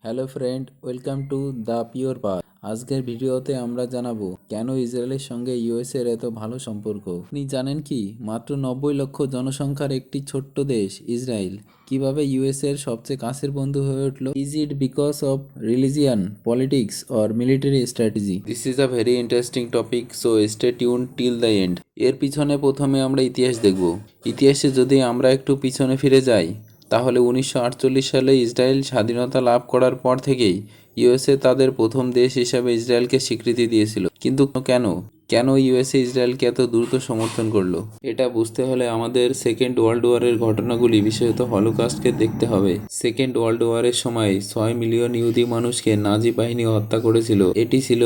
Hello friend, welcome to the pure path. আজকের ভিডিওতে আমরা জানাবো কেন ইসরায়েলের সঙ্গে ইউএসএর এত ভালো সম্পর্ক। আপনি জানেন কি মাত্র 90 লক্ষ জনসংখ্যার একটি ছোট্ট দেশ ইসরায়েল কিভাবে ইউএসএর সবচেয়ে কাছের বন্ধু হয়ে উঠল? Is it because of religion, politics or military strategy? This is a very interesting topic, so stay tune till the end. এর পিছনে প্রথমে আমরা ইতিহাস দেখব। ইতিহাসে যদি আমরা একটু পিছনে ফিরে যাই তাহলে 1948 সালে ইসরায়েল স্বাধীনতা লাভ করার পর থেকেই ইউএসএ তাদের প্রথম দেশ হিসাবে ইসরায়েলকে স্বীকৃতি দিয়েছিল। কিন্তু কেন কেন ইউএসএ ইসরায়েলকে এত দ্রুত সমর্থন করলো? এটা বুঝতে হলে আমাদের সেকেন্ড ওয়ার্ল্ড ওয়ারের ঘটনাগুলি, বিশেষত হলোকস্টকে দেখতে হবে। সেকেন্ড ওয়ার্ল্ড ওয়ারের সময় 6 মিলিয়ন ইহুদি মানুষকে নাজি বাহিনী হত্যা করেছিল। এটি ছিল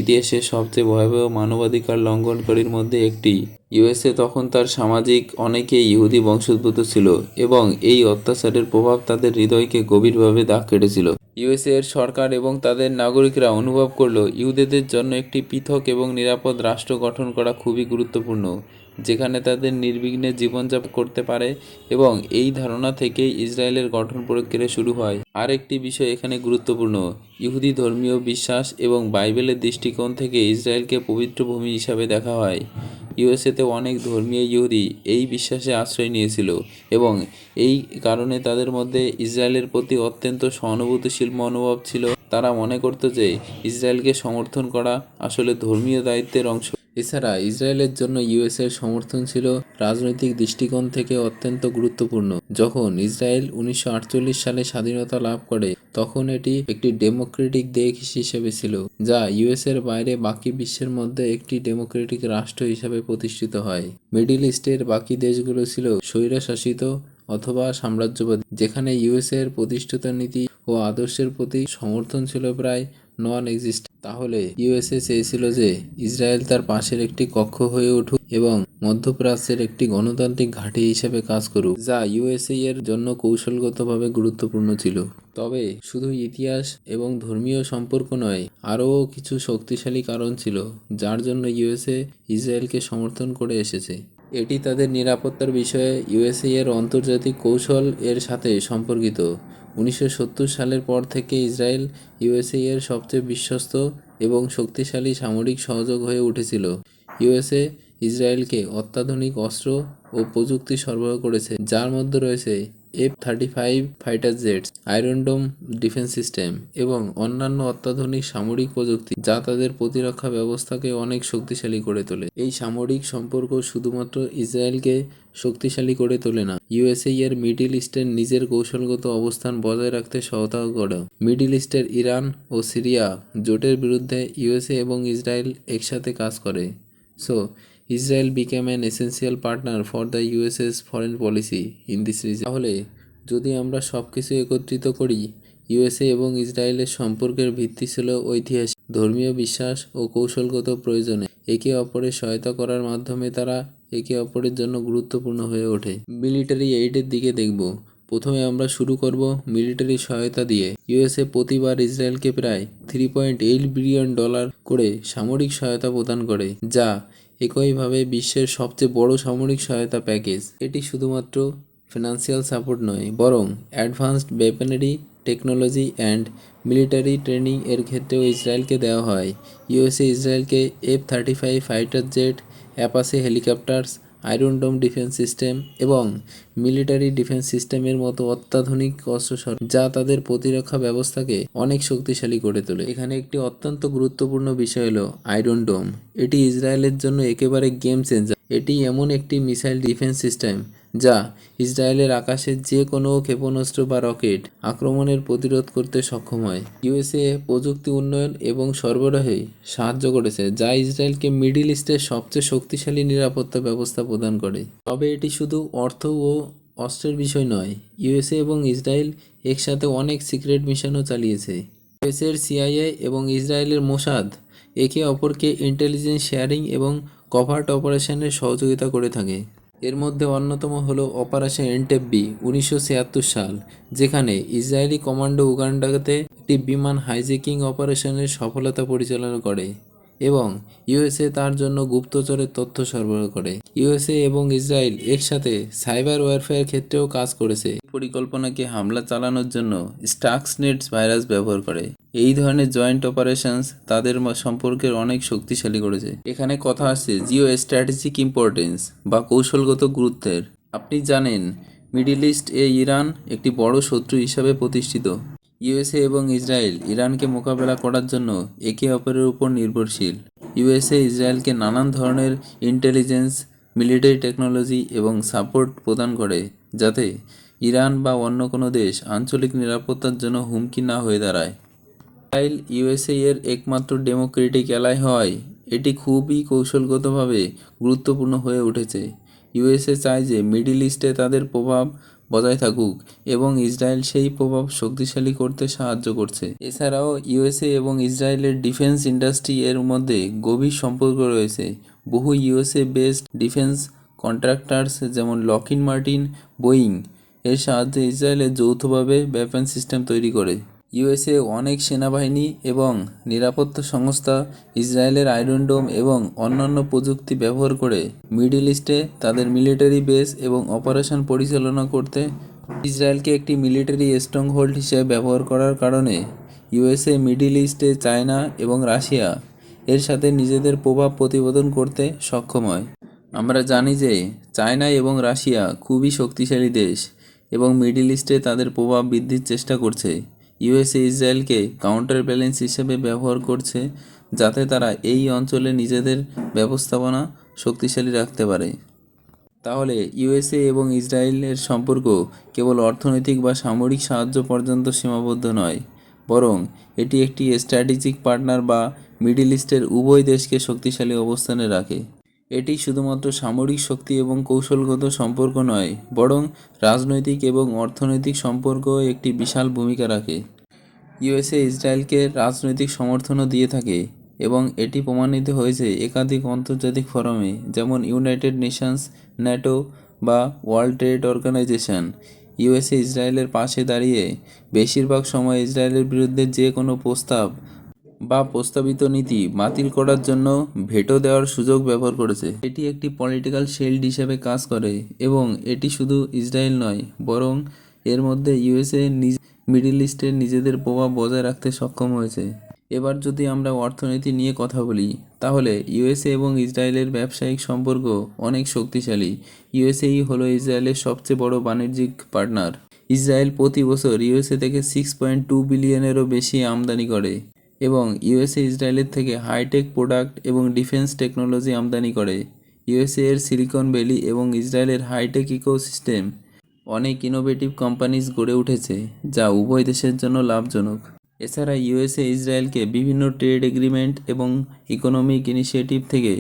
ইতিহাসের সবচেয়ে ভয়াবহ মানবাধিকার লঙ্ঘনকারীর মধ্যে একটি। ইউএসএ তখন তার সামাজিক অনেকেই ইহুদি বংশোদ্ভূত ছিল এবং এই অত্যাচারের প্রভাব তাদের হৃদয়কে গভীরভাবে দাগ কেটেছিল। ইউএসএ এর সরকার এবং তাদের নাগরিকরা অনুভব করল ইহুদিদের জন্য একটি পৃথক এবং নিরাপদ রাষ্ট্র গঠন করা খুবই গুরুত্বপূর্ণ, যেখানে তাদের নির্বিঘ্নে জীবনযাপন করতে পারে, এবং এই ধারণা থেকেই ইসরায়েলের গঠন প্রক্রিয়া শুরু হয়। আর একটি বিষয় এখানে গুরুত্বপূর্ণ, ইহুদি ধর্মীয় বিশ্বাস এবং বাইবেলের দৃষ্টিকোণ থেকে ইসরায়েলকে পবিত্র ভূমি হিসাবে দেখা হয়। ইউএসএতে অনেক ধর্মীয় ইহুদি এই বিশ্বাসে আশ্রয় নিয়েছিল এবং এই কারণে তাদের মধ্যে ইসরায়েলের প্রতি অত্যন্ত সহানুভূতিশীল মনোভাব ছিল। তারা মনে করত যে ইসরায়েলকে সমর্থন করা আসলে ধর্মীয় দায়িত্বের অংশ। এছাড়া ইসরায়েলের জন্য ইউএসএর সমর্থন ছিল রাজনৈতিক দৃষ্টিকোণ থেকে অত্যন্ত গুরুত্বপূর্ণ। যখন ইসরায়েল 1948 সালে স্বাধীনতা লাভ করে তখন এটি একটি ডেমোক্রেটিক দেশ হিসেবে ছিল, যা ইউএসএর বাইরে বাকি বিশ্বের মধ্যে একটি ডেমোক্রেটিক রাষ্ট্র হিসাবে প্রতিষ্ঠিত হয়। মিডিল ইস্টের বাকি দেশগুলো ছিল স্বৈরশাসিত অথবা সাম্রাজ্যবাদী, যেখানে ইউএসএ এর প্রতিষ্ঠিত নীতি ও আদর্শের প্রতি সমর্থন ছিল প্রায় নন এক্সিস্টেন্ট। তাহলে ইউএসএ চেয়েছিল যে ইসরায়েল তার পাশের একটি কক্ষ হয়ে উঠুক এবং মধ্যপ্রাচ্যের একটি গণতান্ত্রিক ঘাঁটি হিসেবে কাজ করুক, যা ইউএসএ এর জন্য কৌশলগতভাবে গুরুত্বপূর্ণ ছিল। তবে শুধু ইতিহাস এবং ধর্মীয় সম্পর্ক নয়, আরও কিছু শক্তিশালী কারণ ছিল যার জন্য ইউএসএ ইসরায়েলকে সমর্থন করে এসেছে। এটি তাদের নিরাপত্তার বিষয়ে ইউএসএ এর আন্তর্জাতিক কৌশল এর সাথে সম্পর্কিত। 1970 সালের পর থেকে ইসরায়েল ইউএসএ এর সবচেয়ে বিশ্বস্ত এবং শক্তিশালী সামরিক সহযোগ হয়ে উঠেছিল। ইউএসএ ইসরায়েলকে অত্যাধুনিক অস্ত্র ও প্রযুক্তি সরবরাহ করেছে, যার মধ্যে রয়েছে F-35 fighter jets, iron dome defence system এবং অন্যান্য অত্যাধুনিক সামরিক প্রযুক্তি, যা তাদের প্রতিরক্ষা ব্যবস্থাকে অনেক শক্তিশালী করে তোলে। এই সামরিক সম্পর্ক শুধুমাত্র ইসরায়েলকে শক্তিশালী করে তোলে না, ইউএসএ এর মিডিল ইস্টের নিজের কৌশলগত অবস্থান বজায় রাখতে সহায়তা করে। মিডিল ইস্টের ইরান ও সিরিয়া জোটের বিরুদ্ধে ইউএসএ এবং ইসরায়েল একসাথে কাজ করে। So Israel became an essential partner for the US's foreign policy in this region. তাহলে যদি আমরা সব কিছু একত্রিত করি, ইউএসএ এবং ইসরায়েলের সম্পর্কের ভিত্তি ছিল ঐতিহাসিক, ধর্মীয় বিশ্বাস ও কৌশলগত প্রয়োজনে। একে অপরের সহায়তা করার মাধ্যমে তারা একে অপরের জন্য গুরুত্বপূর্ণ হয়ে ওঠে। মিলিটারি এইডের দিকে দেখব। প্রথমে আমরা শুরু করব মিলিটারি সহায়তা দিয়ে। ইউএসএ প্রতিবার ইসরায়েলকে প্রায় $3.8 বিলিয়ন করে সামরিক সহায়তা প্রদান করে, যা একইভাবে বিশ্বের সবচেয়ে বড় সামরিক সহায়তা প্যাকেজ। এটি শুধুমাত্র ফিনান্সিয়াল সাপোর্ট নয়, বরং advanced weaponry technology and military training এর ক্ষেত্রেও ইসরায়েলকে দেওয়া হয়। ইউএসএ ইসরায়েলকে F-35 fighter jet, Apache helicopters, iron dome defence system এবং মিলিটারি ডিফেন্স সিস্টেমের মতো অত্যাধুনিক অস্ত্র, যা তাদের প্রতিরক্ষা ব্যবস্থাকে অনেক শক্তিশালী করে তোলে। এখানে একটি অত্যন্ত গুরুত্বপূর্ণ বিষয় হলো আয়রন ডোম। এটি ইসরায়েলের জন্য একেবারে গেম চেঞ্জার। এটি এমন একটি মিসাইল ডিফেন্স সিস্টেম যা ইসরায়েলের আকাশের যে কোনো ক্ষেপণাস্ত্র বা রকেট আক্রমণের প্রতিরোধ করতে সক্ষম হয়। ইউএসএ প্রযুক্তি উন্নয়ন এবং সরবরাহে সাহায্য করেছে, যা ইসরায়েলকে মিডিল ইস্টের সবচেয়ে শক্তিশালী নিরাপত্তা ব্যবস্থা প্রদান করে। তবে এটি শুধু অর্থ ও অস্ত্রের বিষয় নয়, ইউএসএ এবং ইসরায়েল একসাথে অনেক সিক্রেট মিশনও চালিয়েছে। ইউএসএর সিআইএ এবং ইসরায়েলের মোসাদ একে অপরকে ইন্টেলিজেন্স শেয়ারিং এবং কভার্ট অপারেশনের সহযোগিতা করে থাকে। এর মধ্যে অন্যতম হল অপারেশন এনটেব্বি 1976 সাল, যেখানে ইসরায়েলি কমান্ডো উগান্ডাতে একটি বিমান হাইজ্যাকিং অপারেশনের সফলতা পরিচালনা করে। এবং ইউএসএ তার জন্য গুপ্তচরের তথ্য সরবরাহ করে। ইউএসএ এবং ইসরায়েল একসাথে সাইবার ওয়ারফেয়ার ক্ষেত্রেও কাজ করেছে। পরিকল্পনাকে হামলা চালানোর জন্য স্টাক্সনেট ভাইরাস ব্যবহার করে। এই ধরনের জয়েন্ট অপারেশনস তাদের সম্পর্কের অনেক শক্তিশালী করেছে। এখানে কথা আসছে জিও স্ট্র্যাটেজিক ইম্পর্টেন্স বা কৌশলগত গুরুত্বের। আপনি জানেন মিডিল ইস্ট ইরান একটি বড় শত্রু হিসাবে প্রতিষ্ঠিত। ইউএসএ এবং ইসরায়েল ইরানকে মোকাবেলা করার জন্য একে অপরের উপর নির্ভরশীল। ইউএসএ ইসরায়েলকে নানান ধরনের ইন্টেলিজেন্স, মিলিটারি টেকনোলজি এবং সাপোর্ট প্রদান করে যাতে ইরান বা অন্য কোনো দেশ আঞ্চলিক নিরাপত্তার জন্য হুমকি না হয়ে দাঁড়ায়। ইসরায়েল ইউএসএ এর একমাত্র ডেমোক্রেটিক অ্যালাই হওয়ায় এটি খুবই কৌশলগতভাবে গুরুত্বপূর্ণ হয়ে উঠেছে। ইউএসএ চায় যে মিডল ইস্টে তাদের প্রভাব বজায় থাকুক এবং ইসরায়েল সেই প্রভাব শক্তিশালী করতে সাহায্য করছে। এছাড়াও ইউএসএ এবং ইসরায়েলের ডিফেন্স ইন্ডাস্ট্রি এর মধ্যে গভীর সম্পর্ক রয়েছে। বহু ইউএসএ বেসড ডিফেন্স কন্ট্রাক্টার্স যেমন লকহিড মার্টিন, বোয়িং এর সাহায্যে ইসরায়েলের যৌথভাবে ওয়েপন সিস্টেম তৈরি করে। ইউএসএ অনেক সেনাবাহিনী এবং নিরাপত্তা সংস্থা ইসরায়েলের আয়রন ডোম এবং অন্যান্য প্রযুক্তি ব্যবহার করে মিডল ইস্টে তাদের মিলিটারি বেস এবং অপারেশন পরিচালনা করতে। ইসরায়েলকে একটি মিলিটারি স্ট্রংহোল্ড হিসেবে ব্যবহার করার কারণে ইউএসএ মিডল ইস্টে চায়না এবং রাশিয়া এর সাথে নিজেদের প্রভাব প্রতিপাদন করতে সক্ষম হয়। আমরা জানি যে চায়না এবং রাশিয়া খুবই শক্তিশালী দেশ এবং মিডল ইস্টে তাদের প্রভাব বৃদ্ধির চেষ্টা করছে। ইউএসএ ইসরায়েলকে কাউন্টার ব্যালেন্স হিসেবে ব্যবহার করছে যাতে তারা এই অঞ্চলে নিজেদের ব্যবস্থাপনা শক্তিশালী রাখতে পারে। তাহলে ইউএসএ এবং ইসরায়েলের সম্পর্ক কেবল অর্থনৈতিক বা সামরিক সাহায্য পর্যন্ত সীমাবদ্ধ নয়, বরং এটি একটি স্ট্র্যাটেজিক পার্টনার বা মিডল ইস্টের উভয় দেশকে শক্তিশালী অবস্থানে রাখে। এটি শুধুমাত্র সামরিক শক্তি এবং কৌশলগত সম্পর্ক নয়, বরং রাজনৈতিক এবং অর্থনৈতিক সম্পর্কও একটি বিশাল ভূমিকা রাখে। ইউএসএ ইসরায়েলকে রাজনৈতিক সমর্থনও দিয়ে থাকে এবং এটি প্রমাণিত হয়েছে একাধিক আন্তর্জাতিক ফোরামে, যেমন ইউনাইটেড নেশনস, ন্যাটো বা ওয়ার্ল্ড ট্রেড অর্গানাইজেশন। ইউএসএ ইসরায়েলের পাশে দাঁড়িয়ে বেশিরভাগ সময় ইসরায়েলের বিরুদ্ধে যে কোনো প্রস্তাব বা প্রস্তাবিত নীতি বাতিল করার জন্য ভেটো দেওয়ার সুযোগ ব্যবহার করেছে। এটি একটি পলিটিক্যাল শিল্ড হিসেবে কাজ করে এবং এটি শুধু ইসরায়েল নয়, বরং এর মধ্যে ইউএসএ মিডল ইস্টে নিজেদের প্রভাব বজায় রাখতে সক্ষম হয়েছে। এবার যদি আমরা অর্থনীতি নিয়ে কথা বলি, তাহলে ইউএসএ এবং ইসরায়েলের ব্যবসায়িক সম্পর্ক অনেক শক্তিশালী। ইউএসএই হলো ইসরায়েলের সবচেয়ে বড় বাণিজ্যিক পার্টনার। ইসরায়েল প্রতি বছর ইউএসএ থেকে 6.2 বিলিয়নেরও বেশি আমদানি করে এবং ইউএসএ ইসরায়েলের থেকে হাইটেক প্রোডাক্ট এবং ডিফেন্স টেকনোলজি আমদানি করে। ইউএসএ এর সিলিকন ভ্যালি এবং ইসরায়েলের হাইটেক ইকোসিস্টেম অনেক ইনোভেটিভ কোম্পানিজ গড়ে উঠেছে যা উভয় দেশের জন্য লাভজনক। এছাড়া ইউএসএ ইসরায়েলকে বিভিন্ন ট্রেড এগ্রিমেন্ট এবং ইকোনমিক ইনিশিয়েটিভ থেকে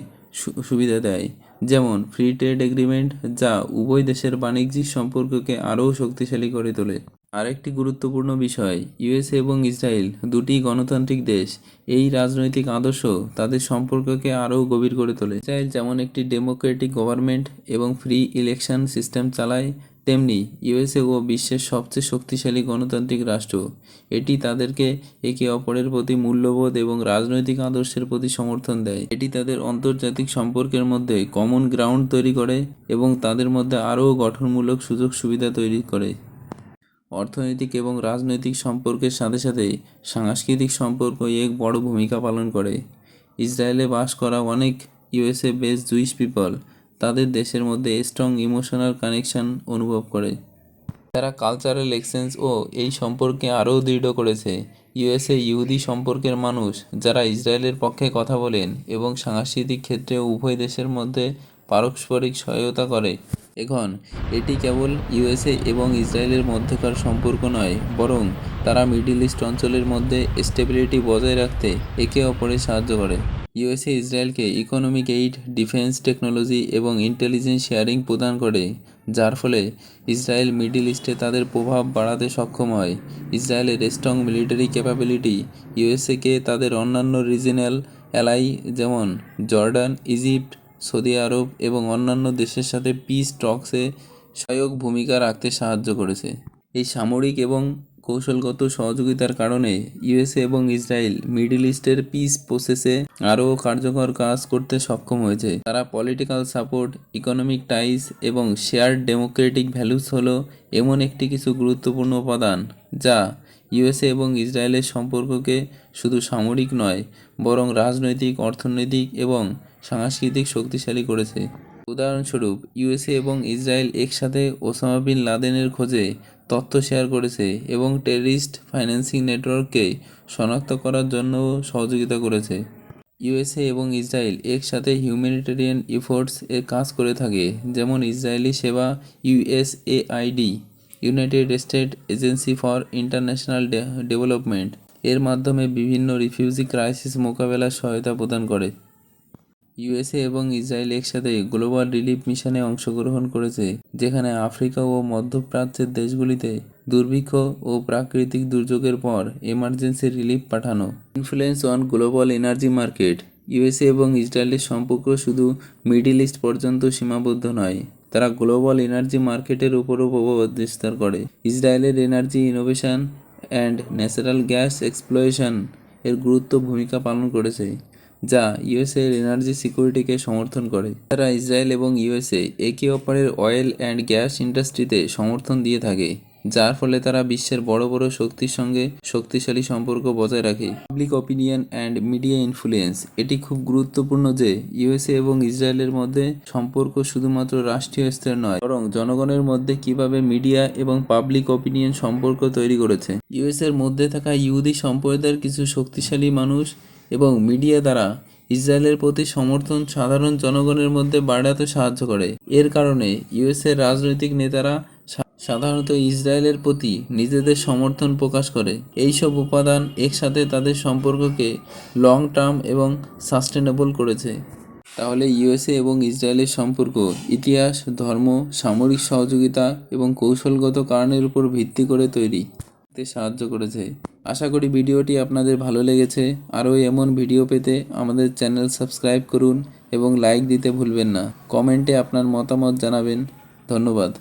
সুবিধা দেয়, যেমন ফ্রি ট্রেড এগ্রিমেন্ট, যা উভয় দেশের বাণিজ্যিক সম্পর্ককে আরও শক্তিশালী করে তোলে। আরেকটি গুরুত্বপূর্ণ বিষয়, ইউএসএ এবং ইসরায়েল দুটি গণতান্ত্রিক দেশ। এই রাজনৈতিক আদর্শ তাদের সম্পর্ককে আরও গভীর করে তোলে। ইসরায়েল যেমন একটি ডেমোক্রেটিক গভর্নমেন্ট এবং ফ্রি ইলেকশন সিস্টেম চালায়, তেমনি ইউএসএ ও বিশ্বের সবচেয়ে শক্তিশালী গণতান্ত্রিক রাষ্ট্র। এটি তাদেরকে একে অপরের প্রতি মূল্যবোধ এবং রাজনৈতিক আদর্শের প্রতি সমর্থন দেয়। এটি তাদের আন্তর্জাতিক সম্পর্কের মধ্যে কমন গ্রাউন্ড তৈরি করে এবং তাদের মধ্যে আরও গঠনমূলক সুযোগ সুবিধা তৈরি করে। অর্থনৈতিক এবং রাজনৈতিক সম্পর্কের সাথে সাথে সাংস্কৃতিক সম্পর্ক এক বড় ভূমিকা পালন করে। ইসরায়েলে বাস করা অনেক ইউএসএ বেসড জুইশ পিপল তাদের দেশের মধ্যে স্ট্রং ইমোশনাল কানেকশন অনুভব করে। তারা কালচারাল এক্সচেঞ্জ ও এই সম্পর্কে আরও দৃঢ় করেছে। ইউএসএ ইহুদি সম্পর্কের মানুষ যারা ইসরায়েলের পক্ষে কথা বলেন এবং সাংস্কৃতিক ক্ষেত্রে উভয় দেশের মধ্যে পারস্পরিক সহায়তা করে। এখন এটি কেবল ইউএসএ এবং ইসরায়েলের মধ্যকার সম্পর্ক নয়, বরং তারা মিডল ইস্ট অঞ্চলের মধ্যে স্টেবিলিটি বজায় রাখতে একে অপরের সাহায্য করে। ইউএসএ ইসরায়েলকে ইকোনমিক এইড, ডিফেন্স টেকনোলজি এবং ইন্টেলিজেন্স শেয়ারিং প্রদান করে, যার ফলে ইসরায়েল মিডল ইস্টে তাদের প্রভাব বাড়াতে সক্ষম হয়। ইসরায়েলের স্ট্রং মিলিটারি ক্যাপাবিলিটি ইউএসএকে তাদের অন্যান্য রিজিনাল অ্যালাই যেমন জর্ডান, ইজিপ্ট, সৌদি আরব এবং অন্যান্য দেশের সাথে পিস টকসে সহায়ক ভূমিকা রাখতে সাহায্য করেছে। এই সামরিক এবং কৌশলগত সহযোগিতার কারণে ইউএসএ এবং ইসরায়েল মিডল ইস্টের পিস প্রসেসে আরও কার্যকর কাজ করতে সক্ষম হয়েছে। তারা পলিটিক্যাল সাপোর্ট, ইকোনমিক টাইস এবং শেয়ার্ড ডেমোক্রেটিক ভ্যালুস হলো এমন একটি কিছু গুরুত্বপূর্ণ উপাদান যা ইউএসএ এবং ইসরায়েলের সম্পর্ককে শুধু সামরিক নয় বরং রাজনৈতিক, অর্থনৈতিক এবং সাংস্কৃতিক শক্তিশালী করেছে। উদাহরণস্বরূপ, ইউএসএ এবং ইসরায়েল একসাথে ওসামা বিন লাদেনের খোঁজে তথ্য শেয়ার করেছে এবং টেররিস্ট ফাইন্যান্সিং নেটওয়ার্ককে শনাক্ত করার জন্যও সহযোগিতা করেছে। ইউএসএ এবং ইসরায়েল একসাথে হিউম্যানিটেরিয়ান এফোর্টস এর কাজ করে থাকে, যেমন ইসরায়েলি সেবা USAID, United state agency for international development এর মাধ্যমে বিভিন্ন রিফিউজি ক্রাইসিস মোকাবেলার সহায়তা প্রদান করে। ইউএসএ এবং ইসরায়েল একসাথে গ্লোবাল রিলিফ মিশনে অংশগ্রহণ করেছে, যেখানে আফ্রিকা ও মধ্যপ্রাচ্যের দেশগুলিতে দুর্ভিক্ষ ও প্রাকৃতিক দুর্যোগের পর এমার্জেন্সি রিলিফ পাঠানো। Influence on global energy market. USA এবং ইসরায়েলের সম্পর্ক শুধু মিডল ইস্ট পর্যন্ত সীমাবদ্ধ নয়, তারা গ্লোবাল এনার্জি মার্কেটের উপরও প্রভাব বিস্তার করে। ইসরায়েলের energy innovation and natural gas exploitation এর গুরুত্ব ভূমিকা পালন করেছে, যা ইউএসএ এর এনার্জি সিকিউরিটিকে সমর্থন করে। তারা ইসরায়েল এবং ইউএসএ একে অপরের অয়েল অ্যান্ড গ্যাস ইন্ডাস্ট্রিতে সমর্থন দিয়ে থাকে, যার ফলে তারা বিশ্বের বড় বড় শক্তির সঙ্গে শক্তিশালী সম্পর্ক বজায় রাখে। Public opinion and media influence. এটি খুব গুরুত্বপূর্ণ যে ইউএসএ এবং ইসরায়েলের মধ্যে সম্পর্ক শুধুমাত্র রাষ্ট্রীয় স্তরে নয়, বরং জনগণের মধ্যে কিভাবে মিডিয়া এবং পাবলিক অপিনিয়ন সম্পর্ক তৈরি করেছে। ইউএসএর মধ্যে থাকা ইহুদি সম্প্রদায়ের কিছু শক্তিশালী মানুষ এবং মিডিয়া দ্বারা ইসরায়েলের প্রতি সমর্থন সাধারণ জনগণের মধ্যে বাড়াতে সাহায্য করে। এর কারণে ইউএসএর রাজনৈতিক নেতারা সাধারণত ইসরায়েলের প্রতি নিজেদের সমর্থন প্রকাশ করে। এইসব উপাদান একসাথে তাদের সম্পর্ককে লং টার্ম এবং সাস্টেনেবল করেছে। তাহলে ইউএসএ এবং ইসরায়েলের সম্পর্ক ইতিহাস, ধর্ম, সামরিক সহযোগিতা এবং কৌশলগত কারণের উপর ভিত্তি করে তৈরি সাহায্য করেছে। আশা করি ভিডিওটি আপনাদের ভালো লেগেছে। আরও এমন ভিডিও পেতে আমাদের চ্যানেল সাবস্ক্রাইব করুন এবং লাইক দিতে ভুলবেন না। কমেন্টে আপনার মতামত জানাবেন। ধন্যবাদ।